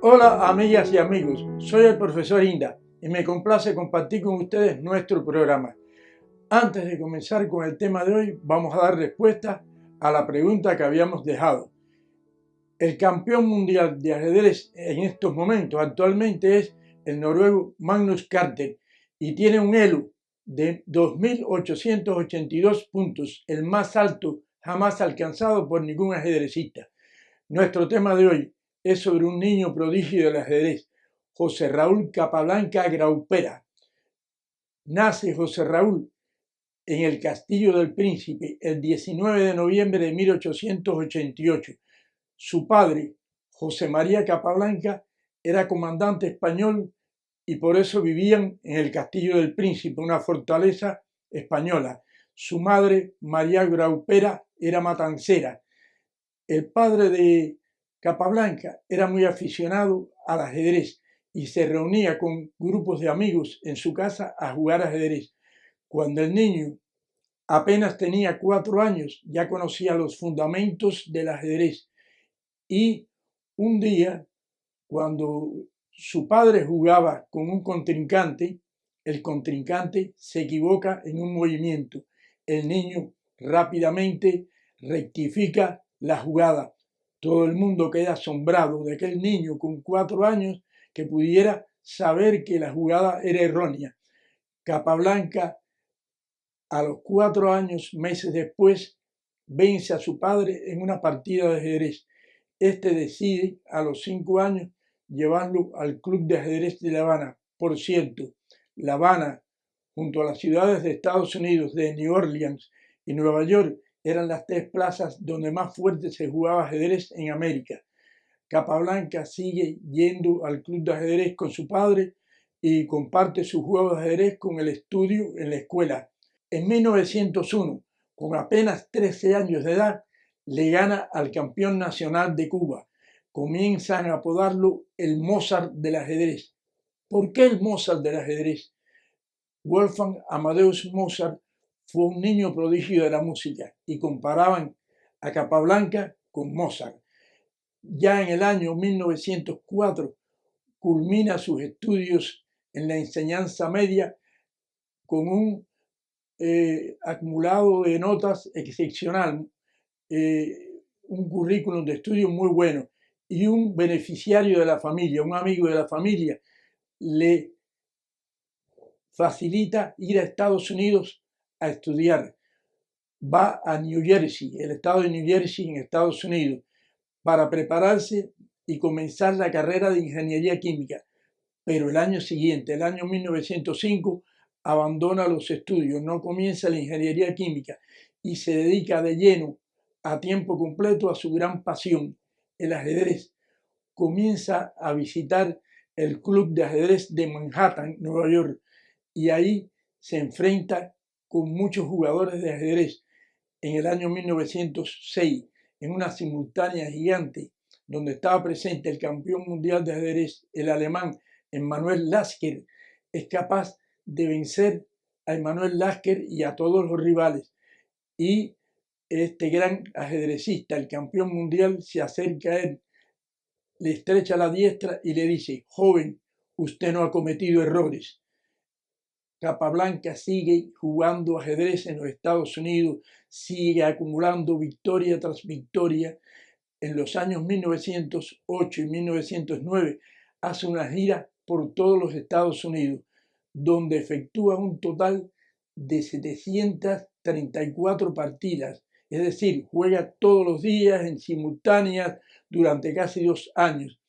Hola amigas y amigos, soy el profesor Inda y me complace compartir con ustedes nuestro programa. Antes de comenzar con el tema de hoy, vamos a dar respuesta a la pregunta que habíamos dejado. El campeón mundial de ajedrez en estos momentos actualmente es el noruego Magnus Carlsen y tiene un elo de 2.882 puntos, el más alto jamás alcanzado por ningún ajedrecista. Nuestro tema de hoy es sobre un niño prodigio del ajedrez, José Raúl Capablanca Graupera. Nace José Raúl en el Castillo del Príncipe el 19 de noviembre de 1888. Su padre, José María Capablanca, era comandante español y por eso vivían en el Castillo del Príncipe, una fortaleza española. Su madre, María Graupera, era matancera. El padre de Capablanca era muy aficionado al ajedrez y se reunía con grupos de amigos en su casa a jugar ajedrez. Cuando el niño apenas tenía 4 años, ya conocía los fundamentos del ajedrez. Y un día, cuando su padre jugaba con un contrincante, el contrincante se equivoca en un movimiento. El niño rápidamente rectifica la jugada. Todo el mundo queda asombrado de aquel niño con 4 años que pudiera saber que la jugada era errónea. Capablanca, a los 4 años, meses después, vence a su padre en una partida de ajedrez. Este decide a los 5 años llevarlo al Club de Ajedrez de La Habana. Por cierto, La Habana, junto a las ciudades de Estados Unidos de New Orleans y Nueva York, eran las 3 plazas donde más fuerte se jugaba ajedrez en América. Capablanca sigue yendo al club de ajedrez con su padre y comparte sus juegos de ajedrez con el estudio en la escuela. En 1901, con apenas 13 años de edad, le gana al campeón nacional de Cuba. Comienzan a apodarlo el Mozart del ajedrez. ¿Por qué el Mozart del ajedrez? Wolfgang Amadeus Mozart fue un niño prodigio de la música y comparaban a Capablanca con Mozart. Ya en el año 1904 culmina sus estudios en la enseñanza media con un acumulado de notas excepcional, un currículum de estudio muy bueno, y un beneficiario de la familia, un amigo de la familia, le facilita ir a Estados Unidos a estudiar. Va a New Jersey, el estado de New Jersey en Estados Unidos, para prepararse y comenzar la carrera de ingeniería química. Pero el año siguiente, el año 1905, abandona los estudios, no comienza la ingeniería química y se dedica de lleno a tiempo completo a su gran pasión, el ajedrez. Comienza a visitar el Club de Ajedrez de Manhattan, Nueva York, y ahí se enfrenta con muchos jugadores de ajedrez. En el año 1906, en una simultánea gigante, donde estaba presente el campeón mundial de ajedrez, el alemán Emanuel Lasker, es capaz de vencer a Emanuel Lasker y a todos los rivales. Y este gran ajedrecista, el campeón mundial, se acerca a él, le estrecha la diestra y le dice: joven, usted no ha cometido errores. Capablanca sigue jugando ajedrez en los Estados Unidos, sigue acumulando victoria tras victoria. En los años 1908 y 1909 hace una gira por todos los Estados Unidos, donde efectúa un total de 734 partidas, es decir, juega todos los días en simultáneas durante casi 2 años.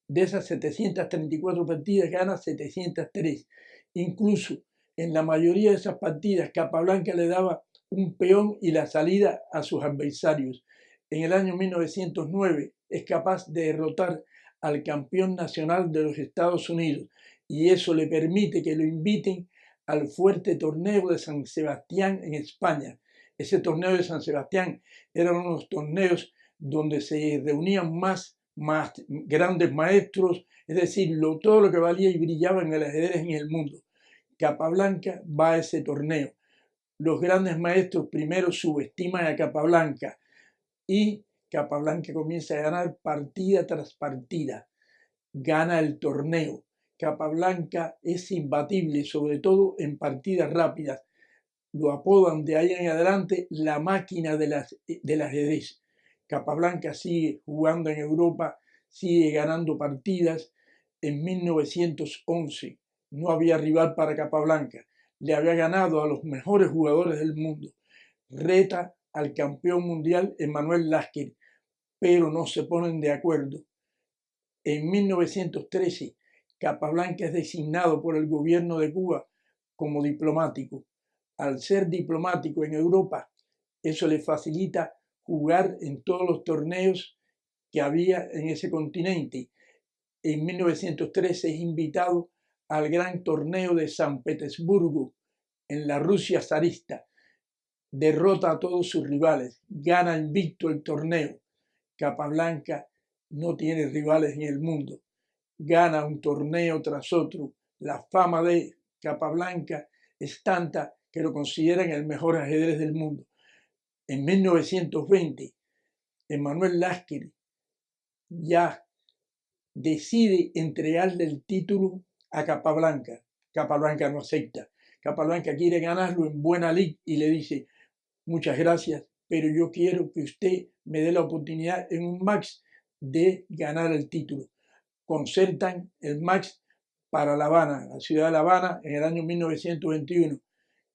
De esas 734 partidas gana 703. Incluso en la mayoría de esas partidas Capablanca le daba un peón y la salida a sus adversarios. En el año 1909 es capaz de derrotar al campeón nacional de los Estados Unidos y eso le permite que lo inviten al fuerte torneo de San Sebastián en España. Ese torneo de San Sebastián eran unos torneos donde se reunían más grandes maestros, es decir, todo lo que valía y brillaba en el ajedrez en el mundo. Capablanca va a ese torneo. Los grandes maestros primero subestiman a Capablanca y Capablanca comienza a ganar partida tras partida. gana el torneo. Capablanca es imbatible, sobre todo en partidas rápidas. Lo apodan de ahí en adelante la máquina del ajedrez. Capablanca sigue jugando en Europa, sigue ganando partidas. En 1911 no había rival para Capablanca. Le había ganado a los mejores jugadores del mundo. Reta al campeón mundial Emmanuel Lasker, pero no se ponen de acuerdo. En 1913, Capablanca es designado por el gobierno de Cuba como diplomático. Al ser diplomático en Europa, eso le facilita jugar en todos los torneos que había en ese continente. En 1913 es invitado al gran torneo de San Petersburgo, en la Rusia zarista. Derrota a todos sus rivales, gana invicto el torneo. Capablanca no tiene rivales en el mundo. Gana un torneo tras otro. La fama de Capablanca es tanta que lo consideran el mejor ajedrez del mundo. En 1920, Emmanuel Lasker ya decide entregarle el título a Capablanca. Capablanca no acepta. Capablanca quiere ganarlo en buena lid y le dice: muchas gracias, pero yo quiero que usted me dé la oportunidad en un match de ganar el título. Concertan el match para La Habana, la ciudad de La Habana, en el año 1921.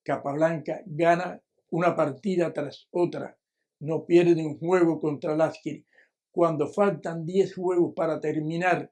Capablanca gana una partida tras otra, no pierde un juego contra Lasker. Cuando faltan 10 juegos para terminar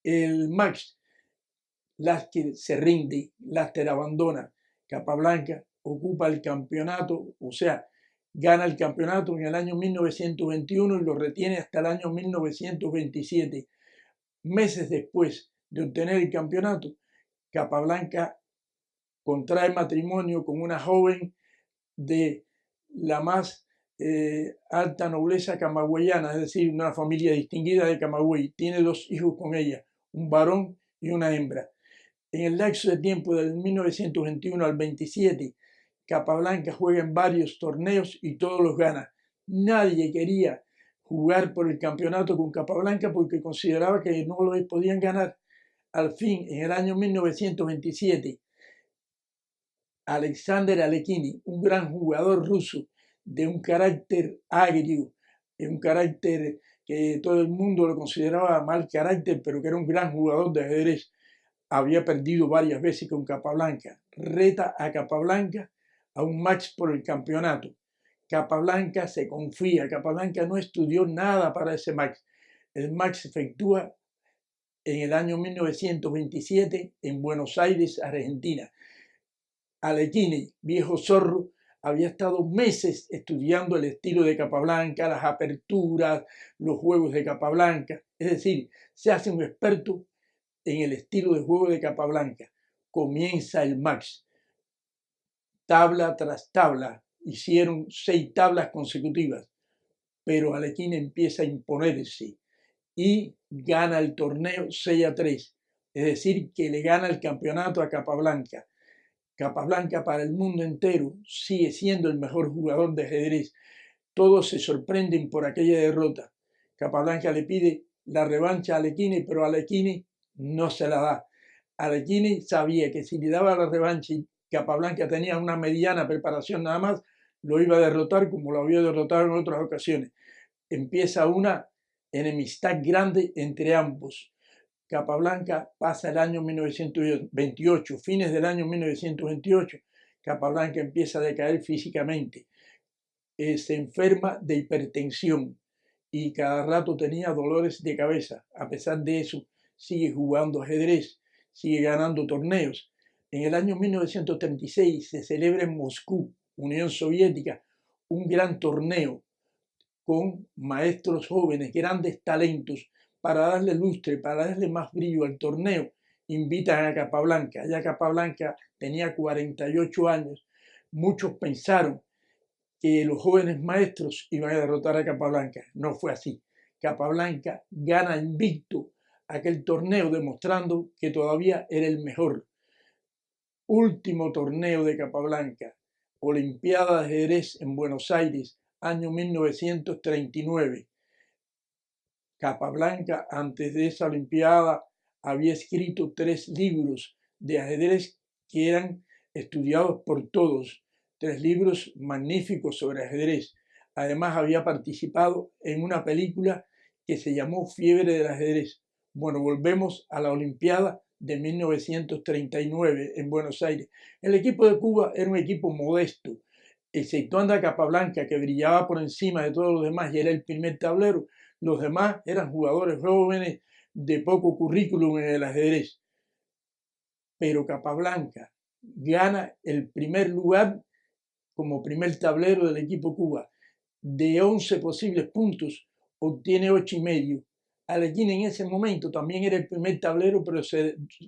el match, Lasker se rinde, Lasker abandona. Capablanca ocupa el campeonato, o sea, gana el campeonato en el año 1921 y lo retiene hasta el año 1927. Meses después de obtener el campeonato, Capablanca contrae matrimonio con una joven de la más alta nobleza camagüeyana, es decir, una familia distinguida de Camagüey. Tiene 2 hijos con ella, un varón y una hembra. En el lapso de tiempo del 1921 al 27, Capablanca juega en varios torneos y todos los gana. Nadie quería jugar por el campeonato con Capablanca porque consideraba que no lo podían ganar. Al fin, en el año 1927, Alexander Alekhine, un gran jugador ruso de un carácter agrio, de un carácter que todo el mundo lo consideraba mal carácter, pero que era un gran jugador de ajedrez, había perdido varias veces con Capablanca. Reta a Capablanca a un match por el campeonato. Capablanca se confía, Capablanca no estudió nada para ese match. El match se efectúa en el año 1927 en Buenos Aires, Argentina. Alekhine, viejo zorro, había estado meses estudiando el estilo de Capablanca, las aperturas, los juegos de Capablanca. Es decir, se hace un experto en el estilo de juego de Capablanca. Comienza el match. Tabla tras tabla. Hicieron 6 tablas consecutivas. Pero Alekhine empieza a imponerse y gana el torneo 6-3. Es decir, que le gana el campeonato a Capablanca. Capablanca para el mundo entero sigue siendo el mejor jugador de ajedrez. Todos se sorprenden por aquella derrota. Capablanca le pide la revancha a Alekhine, pero Alekhine no se la da. Alekhine sabía que si le daba la revancha y Capablanca tenía una mediana preparación nada más, lo iba a derrotar como lo había derrotado en otras ocasiones. Empieza una enemistad grande entre ambos. Capablanca pasa el año 1928, fines del año 1928, Capablanca empieza a decaer físicamente, se enferma de hipertensión y cada rato tenía dolores de cabeza. A pesar de eso, sigue jugando ajedrez, sigue ganando torneos. En el año 1936 se celebra en Moscú, Unión Soviética, un gran torneo con maestros jóvenes, grandes talentos. Para darle lustre, para darle más brillo al torneo, invitan a Capablanca. Ya Capablanca tenía 48 años. Muchos pensaron que los jóvenes maestros iban a derrotar a Capablanca. No fue así. Capablanca gana invicto aquel torneo, demostrando que todavía era el mejor. Último torneo de Capablanca, Olimpiada de Ajedrez en Buenos Aires, año 1939. Capablanca, antes de esa Olimpiada, había escrito 3 libros de ajedrez que eran estudiados por todos, 3 libros magníficos sobre ajedrez. Además, había participado en una película que se llamó Fiebre del ajedrez. Bueno, volvemos a la Olimpiada de 1939 en Buenos Aires. El equipo de Cuba era un equipo modesto, exceptuando a Capablanca, que brillaba por encima de todos los demás y era el primer tablero. Los demás eran jugadores jóvenes de poco currículum en el ajedrez. Pero Capablanca gana el primer lugar como primer tablero del equipo Cuba. De 11 posibles puntos, obtiene 8,5. Alekhine en ese momento también era el primer tablero, pero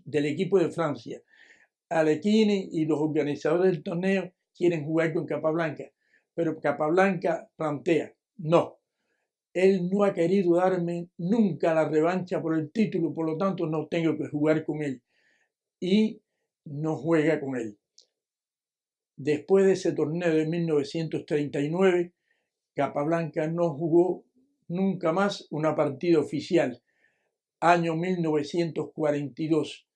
del equipo de Francia. Alekhine y los organizadores del torneo quieren jugar con Capablanca, pero Capablanca plantea: no, él no ha querido darme nunca la revancha por el título, por lo tanto no tengo que jugar con él. Y no juega con él. Después de ese torneo de 1939, Capablanca no jugó nunca más una partida oficial. Año 1942,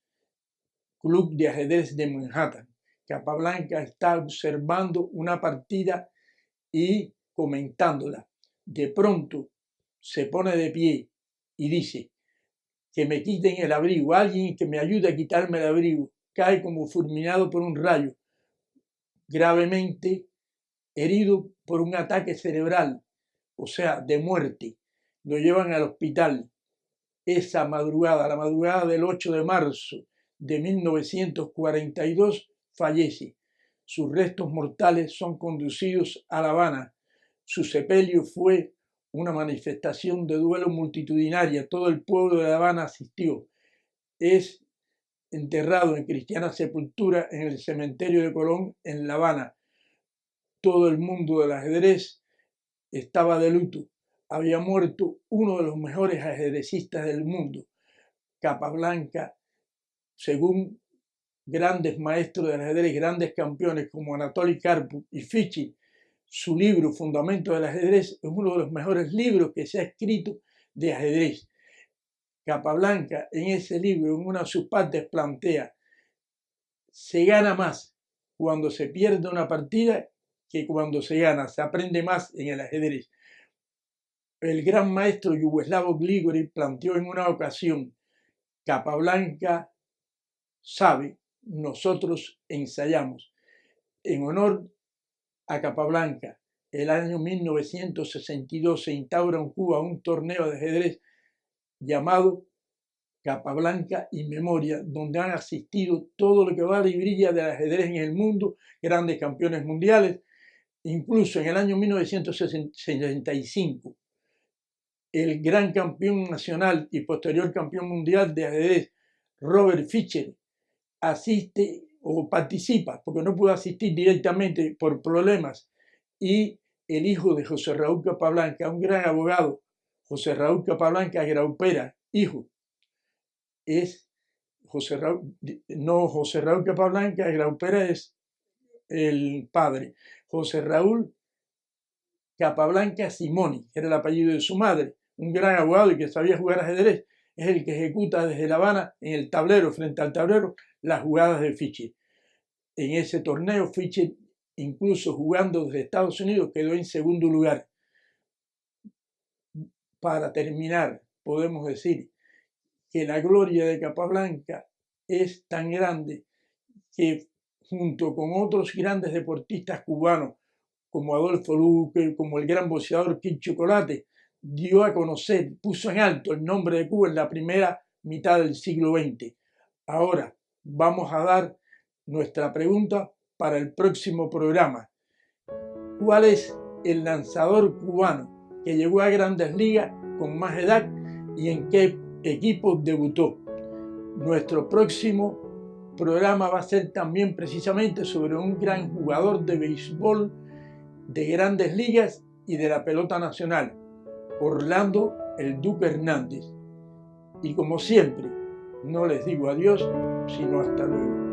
Club de Ajedrez de Manhattan. Capablanca está observando una partida y comentándola. De pronto se pone de pie y dice: que me quiten el abrigo, alguien que me ayude a quitarme el abrigo. Cae como fulminado por un rayo, gravemente herido por un ataque cerebral, o sea, de muerte. Lo llevan al hospital. Esa madrugada, la madrugada del 8 de marzo de 1942, fallece. Sus restos mortales son conducidos a La Habana. Su sepelio fue una manifestación de duelo multitudinaria. Todo el pueblo de La Habana asistió. Es enterrado en cristiana sepultura en el cementerio de Colón en La Habana. Todo el mundo del ajedrez estaba de luto. Había muerto uno de los mejores ajedrecistas del mundo. Capablanca, según grandes maestros del ajedrez, grandes campeones como Anatoly Karpov y Fischer, su libro Fundamentos del ajedrez es uno de los mejores libros que se ha escrito de ajedrez. Capablanca en ese libro, en una de sus partes, plantea: se gana más cuando se pierde una partida que cuando se gana. Se aprende más en el ajedrez. El gran maestro Yugoslavo Grigori planteó en una ocasión: Capablanca sabe, nosotros ensayamos. En honor a Capablanca, el año 1962 se instaura en Cuba un torneo de ajedrez llamado Capablanca y Memoria, donde han asistido todo lo que vale y brilla del ajedrez en el mundo, grandes campeones mundiales. Incluso en el año 1965, el gran campeón nacional y posterior campeón mundial de ajedrez, Robert Fischer, asiste o participa, porque no pudo asistir directamente por problemas, y el hijo de José Raúl Capablanca, un gran abogado, José Raúl Capablanca Graupera, hijo, es José Raúl Capablanca Graupera es el padre. José Raúl Capablanca Simoni, que era el apellido de su madre, un gran abogado y que sabía jugar ajedrez, es el que ejecuta desde La Habana, en el tablero, frente al tablero, las jugadas de Fischer. En ese torneo, Fischer, incluso jugando desde Estados Unidos, quedó en segundo lugar. Para terminar, podemos decir que la gloria de Capablanca es tan grande que, junto con otros grandes deportistas cubanos, como Adolfo Luque, como el gran boxeador Kid Chocolate, dio a conocer, puso en alto el nombre de Cuba en la primera mitad del siglo XX. Ahora vamos a dar nuestra pregunta para el próximo programa. ¿Cuál es el lanzador cubano que llegó a Grandes Ligas con más edad y en qué equipo debutó? Nuestro próximo programa va a ser también precisamente sobre un gran jugador de béisbol de Grandes Ligas y de la pelota nacional, Orlando el Duque Hernández. Y como siempre, no les digo adiós, sino hasta luego.